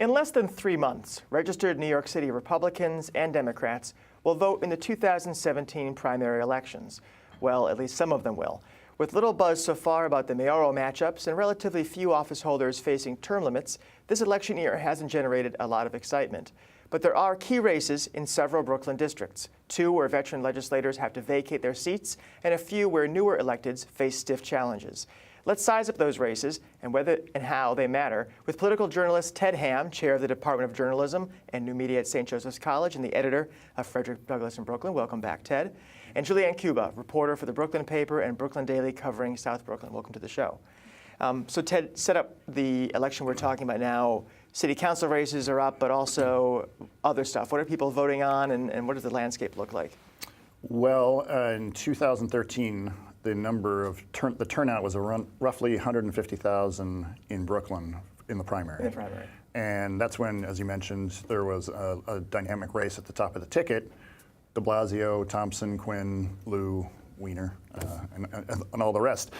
In less than 3 months, registered New York City Republicans and Democrats will vote in the 2017 primary elections. Well, at least some of them will. With little buzz so far about the mayoral matchups and relatively few office holders facing term limits, this election year hasn't generated a lot of excitement. But there are key races in several Brooklyn districts, 2 where veteran legislators have to vacate their seats, and a few where newer electeds face stiff challenges. Let's size up those races and whether and how they matter with political journalist Ted Hamm, chair of the Department of Journalism and New Media at St. Joseph's College and the editor of Frederick Douglass in Brooklyn. Welcome back, Ted. And Julianne Cuba, reporter for the Brooklyn Paper and Brooklyn Daily covering South Brooklyn. Welcome to the show. So Ted, set up the election we're talking about now. City council races are up, but also other stuff. What are people voting on, and what does the landscape look like? Well, in 2013, the number of the turnout was around roughly 150,000 in Brooklyn in the primary. And that's when, as you mentioned, there was a dynamic race at the top of the ticket. De Blasio, Thompson, Quinn, Lieu, Weiner, and all the rest.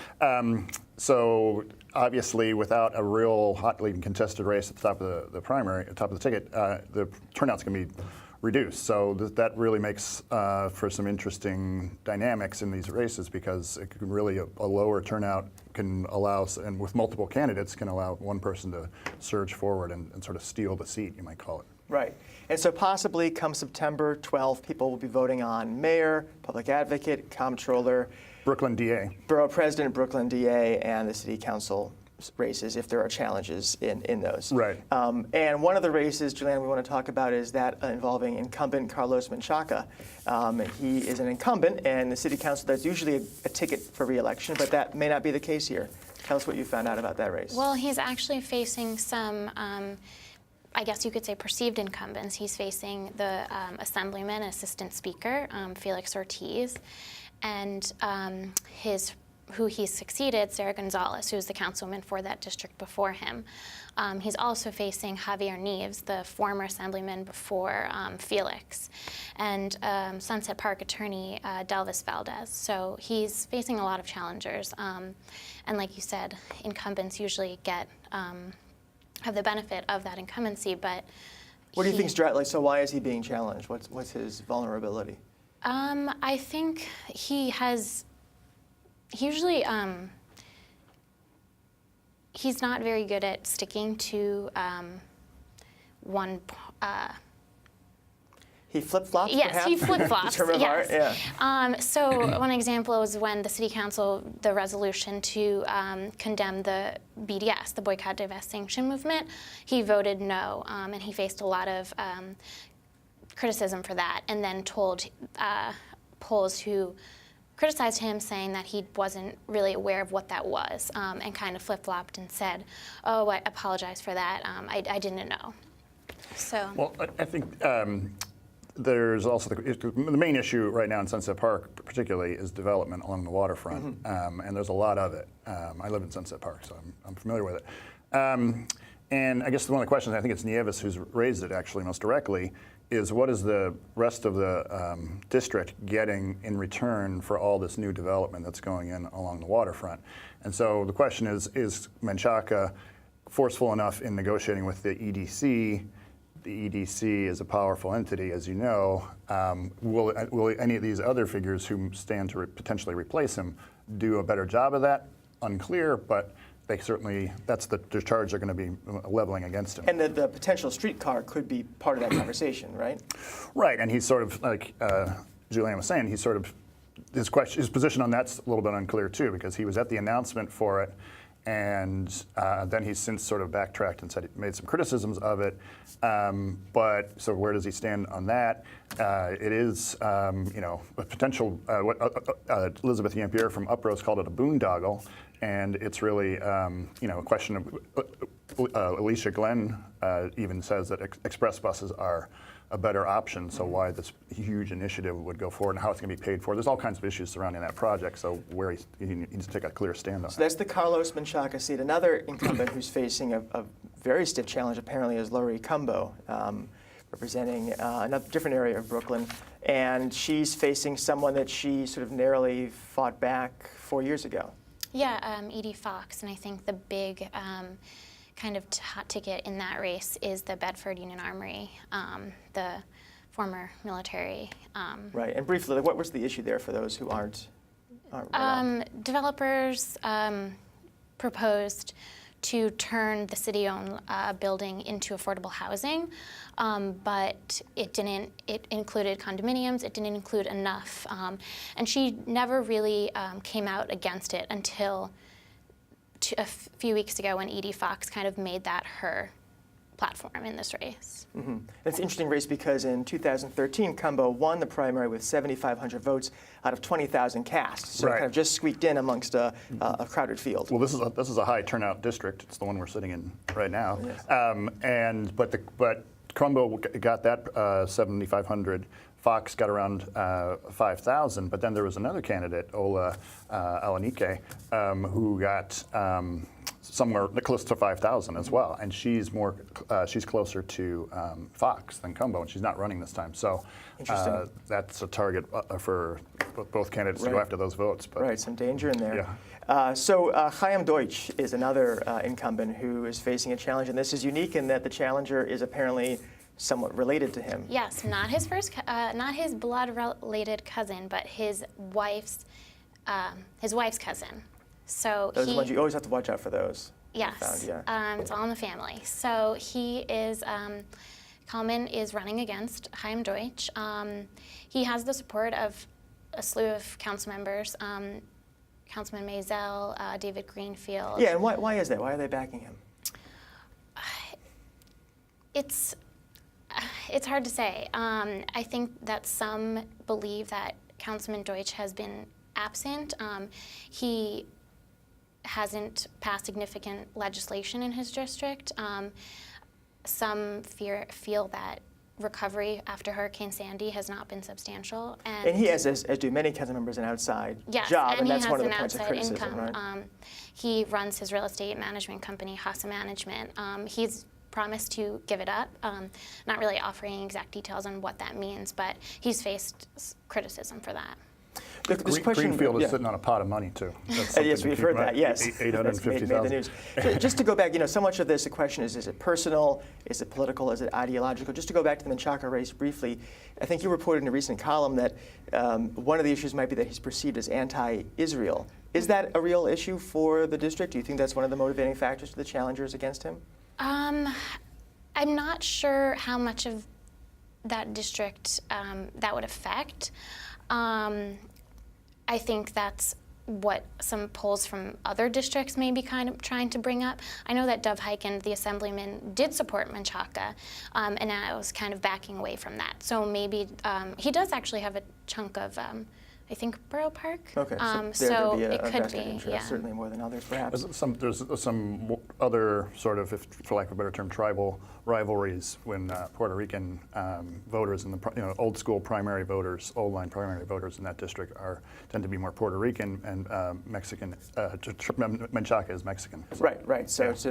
So obviously, without a real hotly contested race at the top of the primary, top of the ticket, the turnout's going to be reduced. So that really makes for some interesting dynamics in these races, because it can really a lower turnout can allow, and with multiple candidates, can allow one person to surge forward and sort of steal the seat, you might call it. Right. And so possibly come September 12th, people will be voting on mayor, public advocate, comptroller, Brooklyn DA, borough president, Brooklyn DA, and the city council races if there are challenges in those. Right. And one of the races, Julianne, we want to talk about is that involving incumbent Carlos Menchaca. He is an incumbent, and the city council, that's usually a ticket for re-election, but that may not be the case here. Tell us what you found out about that race. Well, he's actually facing some I guess you could say perceived incumbents. He's facing the Assemblyman, Assistant Speaker, Felix Ortiz, and who he succeeded, Sarah Gonzalez, who was the councilwoman for that district before him. He's also facing Javier Neves, the former Assemblyman before Felix, and Sunset Park attorney Delvis Valdez. So he's facing a lot of challengers. And like you said, incumbents usually have the benefit of that incumbency, but what do you think is so why is he being challenged? What's his vulnerability? I think he usually he's not very good at sticking to one. He flip-flops, yes, perhaps? He flip-flops, yes. Yeah. So one example was when the city council, the resolution to condemn the BDS, the Boycott, Divest, Sanction movement, he voted no, and he faced a lot of criticism for that, and then told polls who criticized him, saying that he wasn't really aware of what that was, and kind of flip-flopped and said, oh, I apologize for that, I didn't know. So. Well, I think there's also the main issue right now in Sunset Park, particularly, is development along the waterfront, and there's a lot of it. I live in Sunset Park, so I'm familiar with it. And I guess one of the questions, I think it's Nieves who's raised it actually most directly, is what is the rest of the district getting in return for all this new development that's going in along the waterfront? And so the question is Menchaca forceful enough in negotiating with the EDC? The EDC is a powerful entity, as you know. Will any of these other figures who stand to potentially replace him do a better job of that? Unclear, but they certainly, that's the charge they're going to be leveling against him. And the potential streetcar could be part of that conversation, right? Right, and he's sort of, like Julianne was saying, he's sort of, his position on that's a little bit unclear too, because he was at the announcement for it, and then he's since sort of backtracked and said he made some criticisms of it. But so where does he stand on that? It is, a potential. What Elizabeth Yampier from Uprose called it a boondoggle, and it's really, a question of. Alicia Glenn even says that express buses are a better option, so why this huge initiative would go forward and how it's going to be paid for. There's all kinds of issues surrounding that project, so where he needs to take a clear stand on it. So that's the Carlos Menchaca seat. Another incumbent who's facing a very stiff challenge apparently is Laurie Cumbo, representing another different area of Brooklyn, and she's facing someone that she sort of narrowly fought back 4 years ago. Yeah, Edie Fox, and I think the big kind of hot ticket in that race is the Bedford Union Armory, the former military. Right, and briefly, what was the issue there for those who aren't Developers proposed to turn the city-owned building into affordable housing, but it didn't. It included condominiums. It didn't include enough, and she never really came out against it until a few weeks ago when Edie Fox kind of made that her platform in this race. Mm-hmm. It's an interesting race because in 2013, Cumbo won the primary with 7,500 votes out of 20,000 cast. So Right. kind of just squeaked in amongst a crowded field. Well, this is a high turnout district. It's the one we're sitting in right now. Yes. But Cumbo got that 7,500. Fox got around 5,000, but then there was another candidate, Ola Alanike, who got somewhere close to 5,000 as well, and she's closer to Fox than Cumbo, and she's not running this time. So that's a target for both candidates to go after those votes. But right, some danger in there. Yeah. So Chaim Deutsch is another incumbent who is facing a challenge, and this is unique in that the challenger is apparently somewhat related to him. Yes, not his not his blood-related cousin, but his wife's cousin. So Those are the ones you always have to watch out for those. Yes, Found, yeah. it's all in the family. So he is, Kalman is running against Chaim Deutsch. He has the support of a slew of council members, Councilman Maisel, David Greenfield. Yeah, and why is that? Why are they backing him? It's hard to say. I think that some believe that Councilman Deutsch has been absent. He hasn't passed significant legislation in his district. Some feel that recovery after Hurricane Sandy has not been substantial. And he has, as do many council members, an outside yes, job, and he that's has one of the an points of outside criticism, income. right? He runs his real estate management company, Hassa Management. He's promised to give it up, not really offering exact details on what that means, but he's faced criticism for that. This question, Greenfield is yeah. sitting on a pot of money too. Yes, we've heard that. Yes, That's made the 850,000. news. Just to go back, so much of this, the question is it personal? Is it political? Is it ideological? Just to go back to the Menchaca race briefly, I think you reported in a recent column that one of the issues might be that he's perceived as anti-Israel. Is that a real issue for the district? Do you think that's one of the motivating factors to the challengers against him? I'm not sure how much of that district that would affect. I think that's what some polls from other districts may be kind of trying to bring up. I know that Dov Hiken, the assemblyman, did support Menchaca, and I was kind of backing away from that. So maybe he does actually have a chunk of, I think, Borough Park. Okay, so there'd be it could vested be, interest, yeah. certainly more than others, perhaps. There's some other sort of, for lack of a better term, tribal rivalries when Puerto Rican voters and the old school primary voters, old line primary voters in that district tend to be more Puerto Rican and Mexican. Menchaca is Mexican. So. Right. So it's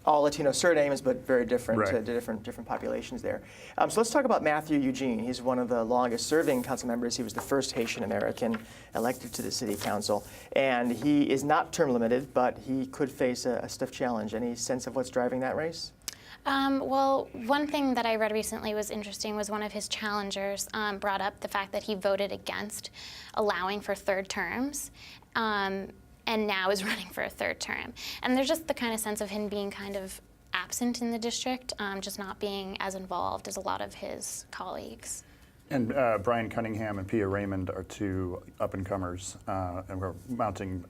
all Latino surnames, but very different, Right. different populations there. So let's talk about Matthew Eugene. He's one of the longest-serving council members. He was the first Haitian American elected to the city council, and he is not term limited, but he could face a stiff challenge. Any sense of what's driving that race? Well, one thing that I read recently was interesting was one of his challengers brought up the fact that he voted against allowing for third terms and now is running for a third term. And there's just the kind of sense of him being kind of absent in the district, just not being as involved as a lot of his colleagues. And Brian Cunningham and Pia Raymond are two up-and-comers, and we're mounting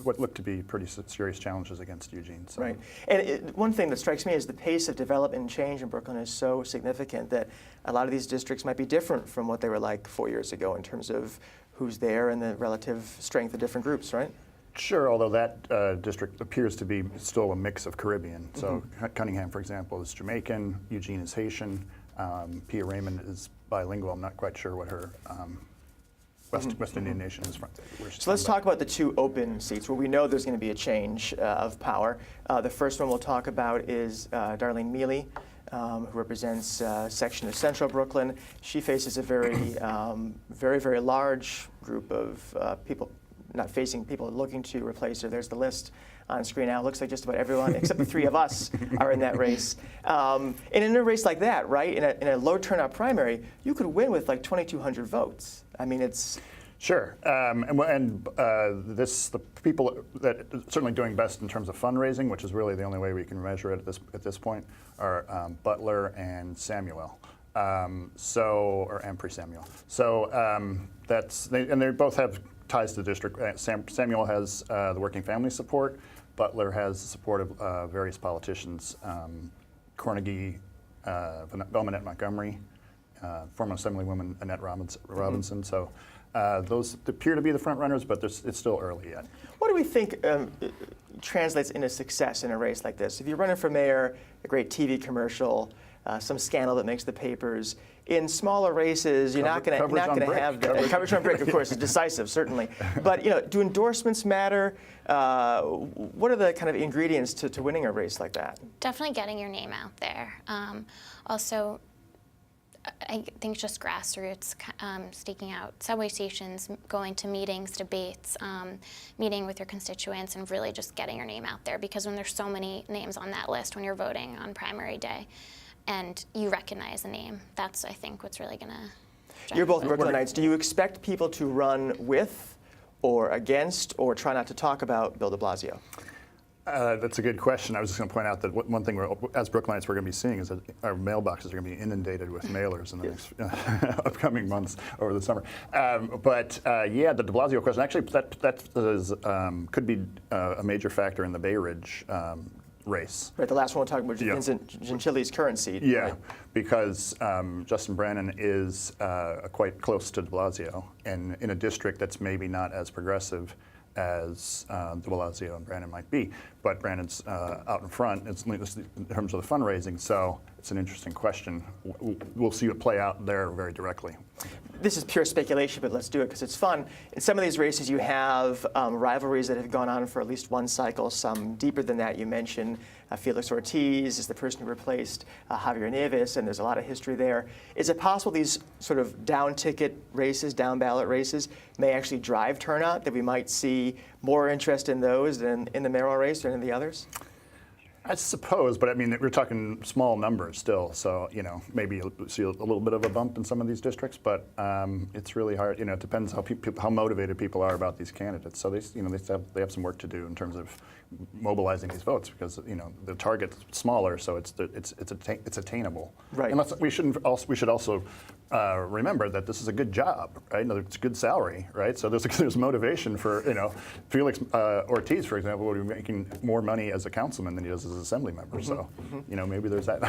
what look to be pretty serious challenges against Eugene. So. Right. And one thing that strikes me is the pace of development and change in Brooklyn is so significant that a lot of these districts might be different from what they were like 4 years ago in terms of who's there and the relative strength of different groups, right? Sure, although that district appears to be still a mix of Caribbean. So Cunningham, for example, is Jamaican, Eugene is Haitian, Pia Raymond is bilingual. I'm not quite sure what her West Indian nation is from. So let's talk about the two open seats where we know there's going to be a change of power. The first one we'll talk about is Darlene Mealy, who represents a section of central Brooklyn. She faces a very, very large group of people, not facing people looking to replace her. There's the list on screen now. It looks like just about everyone except the three of us are in that race. And in a race like that, right, in a low turnout primary, you could win with like 2,200 votes. I mean, it's... Sure, the people that are certainly doing best in terms of fundraising, which is really the only way we can measure it at this point, are Butler and Samuel. And Pre-Samuel. So they both have ties to the district. Samuel has the working family support. Butler has the support of various politicians, Cornegie, Belmonte Montgomery, former Assemblywoman Annette Robinson. So those appear to be the front runners, but it's still early yet. What do we think translates into success in a race like this? If you're running for mayor, a great TV commercial, some scandal that makes the papers. In smaller races, you're not going to have that. Coverage on BRIC, of course, is decisive, certainly. But do endorsements matter? What are the kind of ingredients to winning a race like that? Definitely getting your name out there. Also, I think just grassroots, staking out subway stations, going to meetings, debates, meeting with your constituents, and really just getting your name out there. Because when there's so many names on that list when you're voting on primary day, and you recognize a name, that's, I think, what's really going to... You're both Brooklynites. Do you expect people to run with or against or try not to talk about Bill de Blasio? That's a good question. I was just going to point out that one thing as Brooklynites we're going to be seeing is that our mailboxes are going to be inundated with mailers in the next upcoming months over the summer. Yeah, the de Blasio question, actually, that could be a major factor in the Bay Ridge race. Right, the last one we're talking about, Vincent Gentili's current seat. Yeah, right? Because Justin Brannan is quite close to de Blasio, and in a district that's maybe not as progressive as de Blasio and Brannan might be. But Brannan's out in front in terms of the fundraising, so it's an interesting question. We'll see it play out there very directly. This is pure speculation, but let's do it because it's fun. In some of these races, you have rivalries that have gone on for at least one cycle, some deeper than that. You mentioned Felix Ortiz is the person who replaced Javier Nieves, and there's a lot of history there. Is it possible these sort of down-ticket races, down-ballot races, may actually drive turnout, that we might see more interest in those than in the mayoral race or in the others? I suppose, but I mean, we're talking small numbers still, so maybe you'll see a little bit of a bump in some of these districts, but it's really hard. It depends how motivated people are about these candidates. So they have some work to do in terms of mobilizing these votes because the target's smaller, so it's attainable. Right. And we should also remember that this is a good job, right? It's a good salary, right? So there's motivation for Felix Ortiz, for example, will be making more money as a councilman than he does as an assembly member. So maybe there's that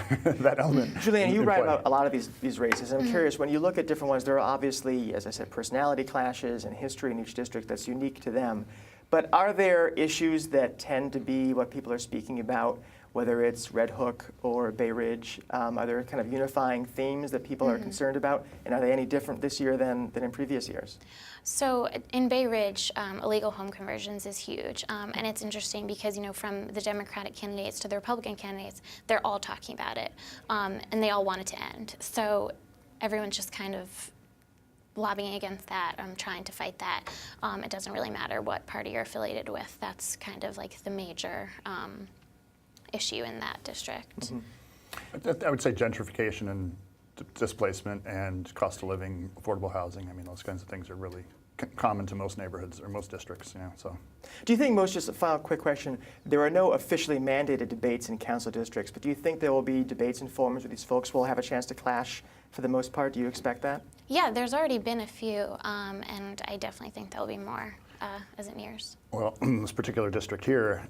that element. Julianne, you write about a lot of these races. And I'm curious, when you look at different ones, there are obviously, as I said, personality clashes and history in each district that's unique to them. But are there issues that tend to be what people are speaking about, whether it's Red Hook or Bay Ridge? Are there kind of unifying themes that people are concerned about? And are they any different this year than in previous years? So in Bay Ridge, illegal home conversions is huge. And it's interesting because, from the Democratic candidates to the Republican candidates, they're all talking about it. And they all want it to end. So everyone's just kind of lobbying against that, trying to fight that. It doesn't really matter what party you're affiliated with. That's kind of like the major issue in that district. I would say gentrification and displacement and cost of living, affordable housing. I mean, those kinds of things are really common to most neighborhoods or most districts. So. Do you think just a final quick question, there are no officially mandated debates in council districts, but do you think there will be debates and forums where these folks will have a chance to clash for the most part? Do you expect that? Yeah, there's already been a few, and I definitely think there'll be more as it nears. Well, in this particular district here,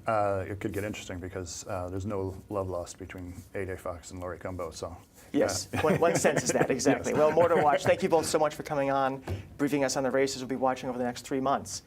it could get interesting because there's no love lost between A.J. Fox and Laurie Cumbo. So. Yes, one senses that, exactly. Yes. Well, more to watch. Thank you both so much for coming on, briefing us on the races we'll be watching over the next 3 months.